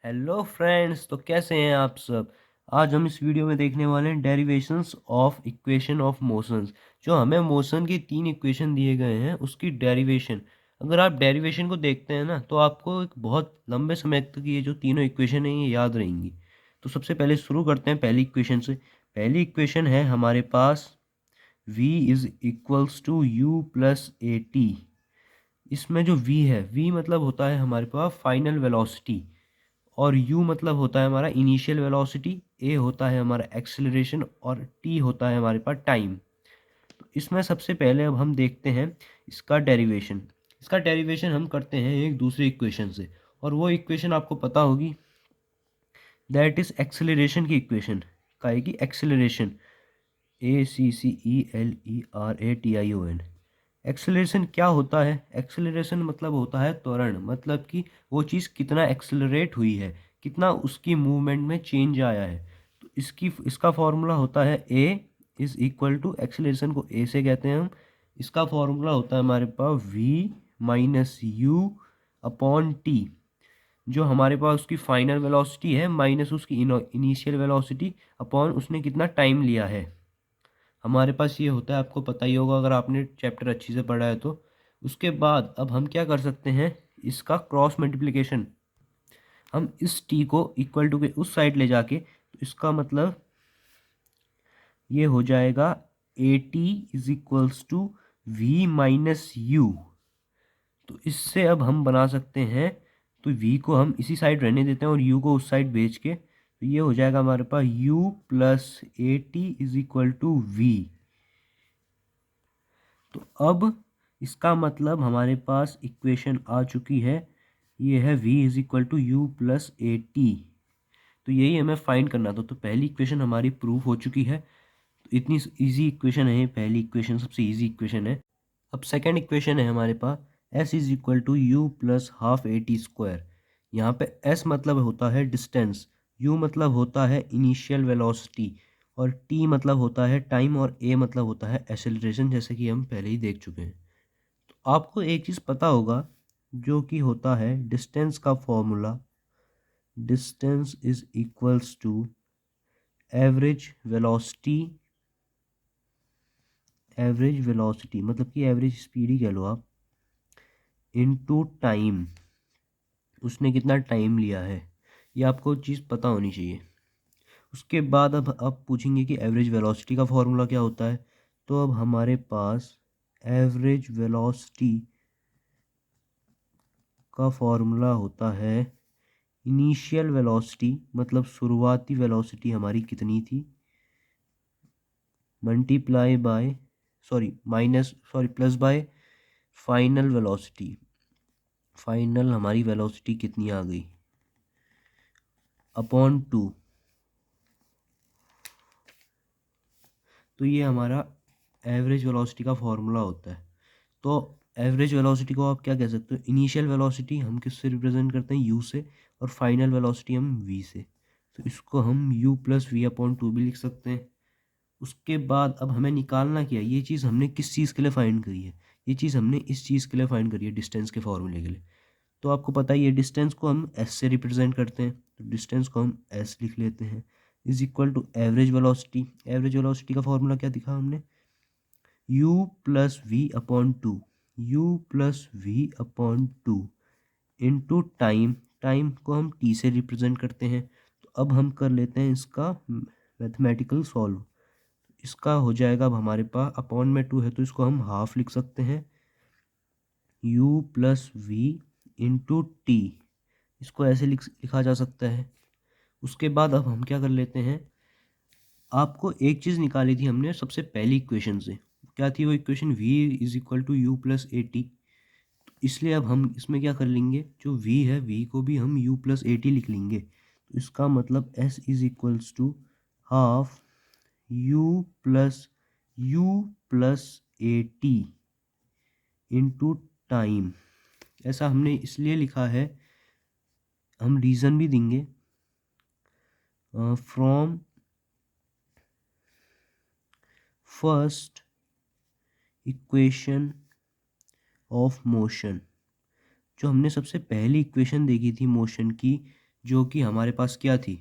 Hello friends, तो कैसे हैं आप सब। आज हम इस वीडियो में देखने वाले हैं derivations of equation of motions. जो हमें मोशन की 3 इक्वेशन दिए गए हैं उसकी डेरिवेशन। अगर आप डेरिवेशन को देखते हैं ना तो आपको एक बहुत लंबे समय तक ये जो तीनों इक्वेशन हैं ये याद रहेंगी। तो सबसे पहले शुरू करते हैं पहली इक्वेशन से। पहली इक्वेशन है हमारे पास v is equals to u plus a t. इसमें जो v है, v मतलब होता है हमारे पास फाइनल वेलोसिटी, और u मतलब होता है हमारा इनिशियल वेलोसिटी, a होता है हमारा एक्सेलरेशन और t होता है हमारे पास टाइम। तो इसमें सबसे पहले अब हम देखते हैं इसका डेरिवेशन। इसका डेरिवेशन हम करते हैं एक दूसरे इक्वेशन से, और वो इक्वेशन आपको पता होगी, दैट इज एक्सेलरेशन की इक्वेशन। काहे की एक्सेलरेशन, ACCELERATION। एक्सेलरेशन क्या होता है? एक्सेलरेशन मतलब होता है त्वरण, मतलब कि वो चीज़ कितना एक्सेलरेट हुई है, कितना उसकी मूवमेंट में चेंज आया है। तो इसका फॉर्मूला होता है ए इज इक्वल टू, एक्सेलरेशन को ए से कहते हैं हम। इसका फॉर्मूला होता है हमारे पास v minus u upon T. जो हमारे पास उसकी फाइनल वेलोसिटी है माइनस उसकी इनिशियल वेलोसिटी अपॉन उसने कितना टाइम लिया है। हमारे पास ये होता है, आपको पता ही होगा अगर आपने चैप्टर अच्छी से पढ़ा है तो। उसके बाद अब हम क्या कर सकते हैं, इसका क्रॉस मल्टीप्लिकेशन। हम इस टी को इक्वल टू के उस साइड ले जाके, तो इसका मतलब ये हो जाएगा a t is equals to v minus u. तो इससे अब हम बना सकते हैं, तो v को हम इसी साइड रहने देते हैं और u को उस साइड भेज के, तो ये हो जाएगा हमारे पास u plus a t is equal to v. तो अब इसका मतलब हमारे पास इक्वेशन आ चुकी है, ये है v is equal to u plus a t. तो यही हमें फाइंड करना था। तो पहली इक्वेशन हमारी प्रूव हो चुकी है। तो इतनी इजी इक्वेशन है, पहली इक्वेशन सबसे इजी इक्वेशन है। अब सेकेंड इक्वेशन है हमारे पास s is equal to u plus half a t square. यहाँ पे s मतलब होता है डिस्टेंस, u मतलब होता है इनिशियल वेलोसिटी, और t मतलब होता है टाइम, और a मतलब होता है एक्सेलरेशन, जैसे कि हम पहले ही देख चुके हैं। तो आपको एक चीज़ पता होगा जो कि होता है डिस्टेंस का formula, distance is equals to average velocity मतलब कि एवरेज स्पीड ही कह लो आप, इनटू टाइम। उसने कितना टाइम लिया है, ये आपको चीज़ पता होनी चाहिए। उसके बाद अब आप पूछेंगे कि एवरेज वेलोसिटी का फॉर्मूला क्या होता है। तो अब हमारे पास एवरेज वेलोसिटी का फॉर्मूला होता है इनिशियल वेलोसिटी, मतलब शुरुआती वेलोसिटी हमारी कितनी थी, multiply by, plus by final velocity. Final हमारी वेलोसिटी कितनी आ गई, अपॉन 2। तो ये हमारा एवरेज वेलोसिटी का फॉर्मूला होता है। तो एवरेज वेलोसिटी को आप क्या कह सकते हो, इनिशियल वेलोसिटी हम किससे रिप्रेजेंट करते हैं, यू से, और फाइनल वेलोसिटी हम वी से। तो इसको हम u plus v upon two भी लिख सकते हैं। उसके बाद अब हमें निकालना क्या है, ये चीज़ हमने किस चीज़ के लिए फाइंड करी है, ये चीज़ हमने इस चीज़ के लिए फाइंड करी है, डिस्टेंस के फॉर्मूले के लिए। तो आपको पता ही है डिस्टेंस को हम एस से रिप्रेजेंट करते हैं, तो डिस्टेंस को हम एस लिख लेते हैं, is equal to average velocity. Average velocity का फॉर्मूला क्या दिखा हमने, u plus v upon two, u plus v upon two into time. Time को हम t से रिप्रेजेंट करते हैं। तो अब हम कर लेते हैं इसका मैथमेटिकल सॉल्व। इसका हो जाएगा, अब हमारे पास अपॉन में 2 है तो इसको हम हाफ लिख सकते हैं, u plus v into t. इसको ऐसे लिखा जा सकता है। उसके बाद अब हम क्या कर लेते हैं, आपको एक चीज़ निकाली थी हमने सबसे पहली इक्वेशन से, क्या थी वो इक्वेशन, v is equal to u plus a t. तो इसलिए अब हम इसमें क्या कर लेंगे, जो v है v को भी हम u प्लस ए टी लिख लेंगे। तो इसका मतलब s is equals to half u plus a t into time. ऐसा हमने इसलिए लिखा है, हम रीज़न भी देंगे, from first equation of motion. जो हमने सबसे पहली इक्वेशन देखी थी मोशन की, जो कि हमारे पास क्या थी,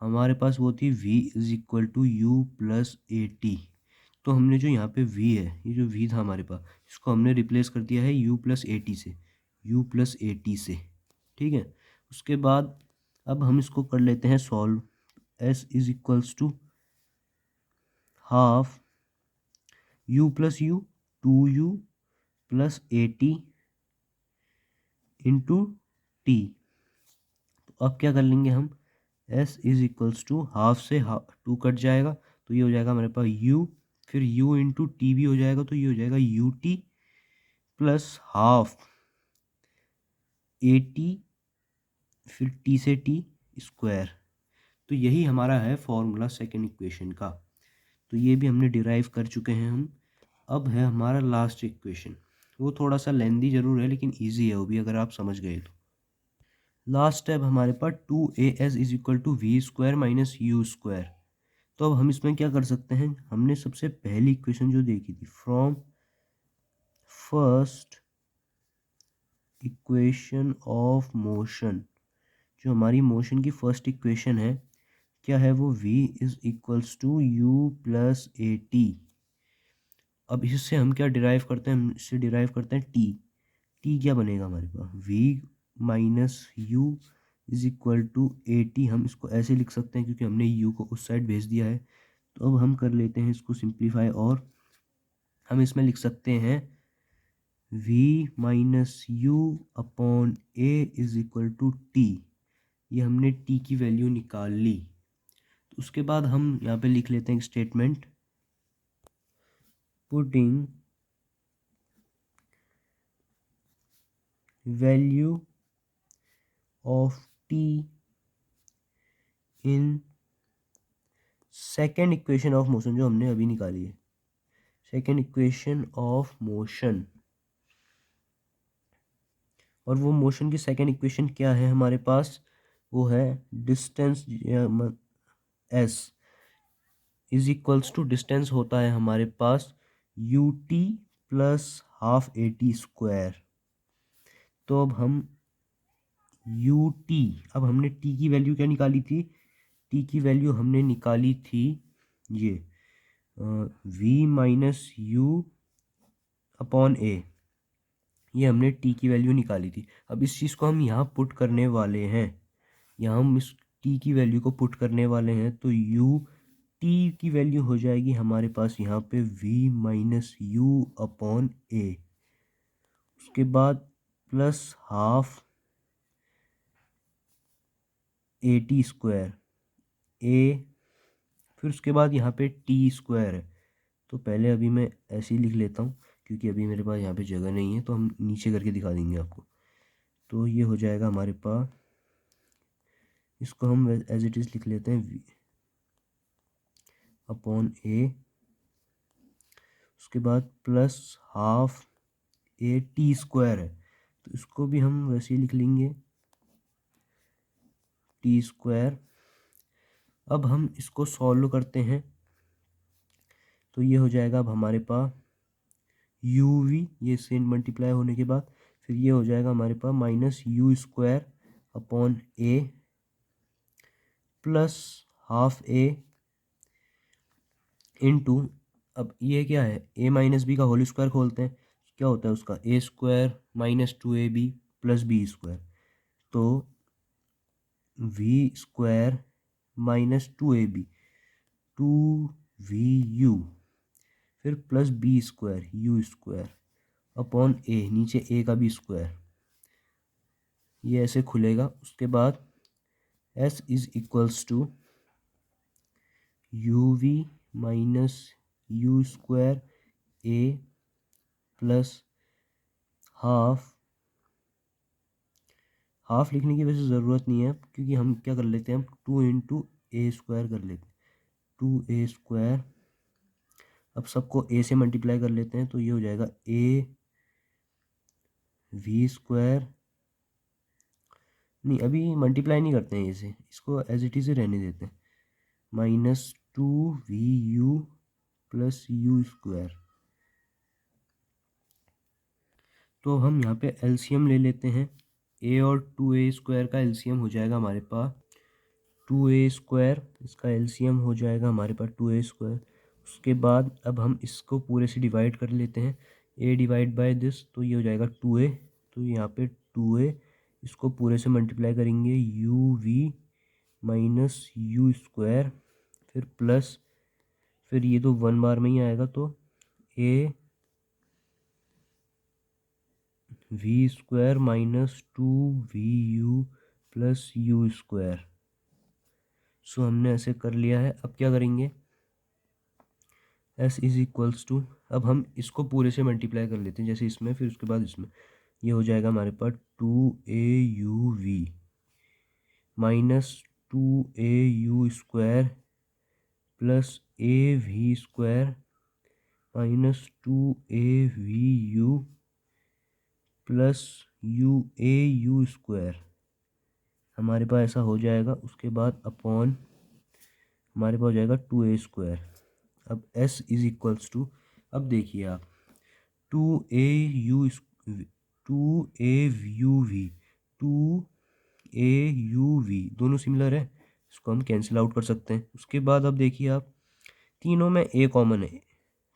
हमारे पास वो थी v is equal to u plus a t. तो हमने जो यहाँ पे v है, ये जो v था हमारे पास, इसको हमने रिप्लेस कर दिया है u प्लस ए टी से, u प्लस ए टी से। ठीक है, उसके बाद अब हम इसको कर लेते हैं solve. s is equals to half u plus u, 2u plus a t into t. तो अब क्या कर लेंगे हम, s is equals to half से टू कट जाएगा, तो ये हो जाएगा हमारे पास u, फिर u इंटू टी भी हो जाएगा, तो ये हो जाएगा u t plus half a t, फिर टी से टी स्क्वायर। तो यही हमारा है फॉर्मूला सेकेंड इक्वेशन का। तो ये भी हमने डिराइव कर चुके हैं हम। अब है हमारा लास्ट इक्वेशन, वो थोड़ा सा लेंदी ज़रूर है लेकिन ईजी है वो भी, अगर आप समझ गए तो। लास्ट स्टेप हमारे पास 2as is equal to v square minus u square. तो अब हम इसमें क्या कर सकते हैं, हमने सबसे पहली इक्वेशन जो देखी थी, from first equation of motion, जो हमारी मोशन की फर्स्ट इक्वेशन है, क्या है वो, v is equals to u plus a t. अब इससे हम क्या डिराइव करते हैं, हम इससे डिराइव करते हैं t। t क्या बनेगा हमारे पास, v minus u is equal to a t. हम इसको ऐसे लिख सकते हैं क्योंकि हमने u को उस साइड भेज दिया है। तो अब हम कर लेते हैं इसको सिंप्लीफाई, और हम इसमें लिख सकते हैं v minus u upon a is equal to t. ये हमने t की वैल्यू निकाल ली। तो उसके बाद हम यहाँ पे लिख लेते हैं statement, putting value of t in second equation of motion, जो हमने अभी निकाली है, सेकेंड इक्वेशन ऑफ मोशन। और वो मोशन की सेकेंड इक्वेशन क्या है हमारे पास, वो है distance s is equals to, distance होता है हमारे पास u t plus half a t square. तो अब हम यू टी, अब हमने टी की वैल्यू क्या निकाली थी, टी की वैल्यू हमने निकाली थी ये v माइनस यू अपॉन ए, ये हमने टी की वैल्यू निकाली थी। अब इस चीज़ को हम यहाँ पुट करने वाले हैं, यहाँ हम इस टी की वैल्यू को पुट करने वाले हैं। तो यू टी की वैल्यू हो जाएगी हमारे पास यहाँ पे v minus u upon a, उसके बाद plus half a t square a, फिर उसके बाद यहाँ पे टी स्क्वायर है। तो पहले अभी मैं ऐसे ही लिख लेता हूँ क्योंकि अभी मेरे पास यहाँ पे जगह नहीं है, तो हम नीचे करके दिखा देंगे आपको। तो ये हो जाएगा हमारे पास, इसको हम एज इट इज़ लिख लेते हैं v अपॉन ए, उसके बाद plus half a t square है, तो इसको भी हम वैसे ही लिख लेंगे टी स्क्वायर। अब हम इसको सॉल्व करते हैं, तो ये हो जाएगा अब हमारे पास यू वी, ये से मल्टीप्लाई होने के बाद फिर ये हो जाएगा हमारे पास minus u square upon a plus half a into, अब ये क्या है, ए माइनस बी का होल स्क्वायर खोलते हैं, क्या होता है उसका, a square minus two a b plus b square. तो v square minus two a b, two v u, फिर plus b square u square upon a, नीचे ए का भी स्क्वायर, ये ऐसे खुलेगा। उसके बाद s is equals to u v minus u square a plus half, half लिखने की वैसे ज़रूरत नहीं है क्योंकि हम क्या कर लेते हैं, हम टू इंटू ए स्क्वायर कर लेते हैं, टू ए स्क्वायर। अब सबको ए से मल्टीप्लाई कर लेते हैं, तो ये हो जाएगा ए वी स्क्वायर, नहीं अभी मल्टीप्लाई नहीं करते हैं इसे, इसको एज इट इज़ रहने देते हैं, minus two v u plus u square. तो हम यहाँ पे एलसीएम ले लेते हैं, ए और 2a² का एलसीएम हो जाएगा हमारे पास 2a², इसका एलसीएम हो जाएगा हमारे पास 2a²। उसके बाद अब हम इसको पूरे से डिवाइड कर लेते हैं, a डिवाइड बाय दिस, तो ये हो जाएगा 2a, तो यहाँ पे 2a, इसको पूरे से मल्टीप्लाई करेंगे uv माइनस u², फिर प्लस, फिर ये तो 1 बार में ही आएगा, तो a v² minus 2vu plus u²। सो हमने ऐसे कर लिया है। अब क्या करेंगे, s इज इक्वल्स टू, अब हम इसको पूरे से मल्टीप्लाई कर लेते हैं, जैसे इसमें, फिर उसके बाद इसमें, ये हो जाएगा हमारे पास 2auv minus 2au² plus av² minus 2avu plus uau², हमारे पास ऐसा हो जाएगा। उसके बाद अपॉन हमारे पास हो जाएगा 2a²। अब s इज इक्वल्स टू, अब देखिए आप, 2au 2auv 2auv दोनों सिमिलर है, इसको हम कैंसिल आउट कर सकते हैं। उसके बाद अब देखिए आप, तीनों में a कॉमन है,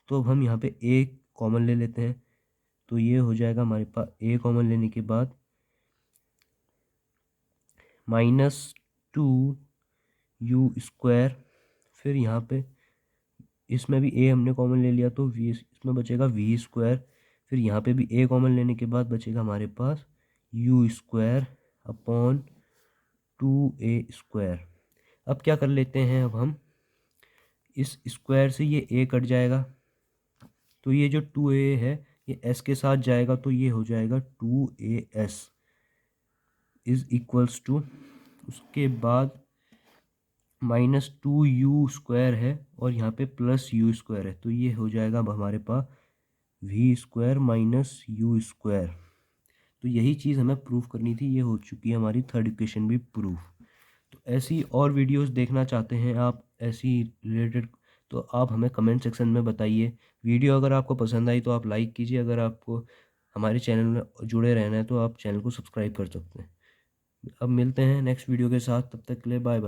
तो अब हम यहाँ पे a कॉमन ले लेते हैं, तो ये हो जाएगा हमारे पास a कॉमन लेने के बाद माइनस 2u², फिर यहाँ पे इसमें भी a हमने कॉमन ले लिया, तो v इसमें बचेगा v², फिर यहाँ पे भी a कॉमन लेने के बाद बचेगा हमारे पास u² अपॉन 2a²। अब क्या कर लेते हैं, अब हम इस स्क्वायर से ये a कट जाएगा, तो ये जो 2a है ये s के साथ जाएगा, तो ये हो जाएगा 2as इज इक्वल्स टू, उसके बाद माइनस 2u² है और यहाँ पे प्लस u² है, तो ये हो जाएगा अब हमारे पास v² माइनस u²। तो यही चीज़ हमें प्रूफ करनी थी, ये हो चुकी है हमारी थर्ड इक्वेशन भी प्रूफ। तो ऐसी और वीडियोस देखना चाहते हैं आप ऐसी रिलेटेड, तो आप हमें कमेंट सेक्शन में बताइए। वीडियो अगर आपको पसंद आई तो आप लाइक कीजिए, अगर आपको हमारे चैनल में जुड़े रहना है तो आप चैनल को सब्सक्राइब कर सकते हैं। अब मिलते हैं नेक्स्ट वीडियो के साथ, तब तक के लिए बाय बाय।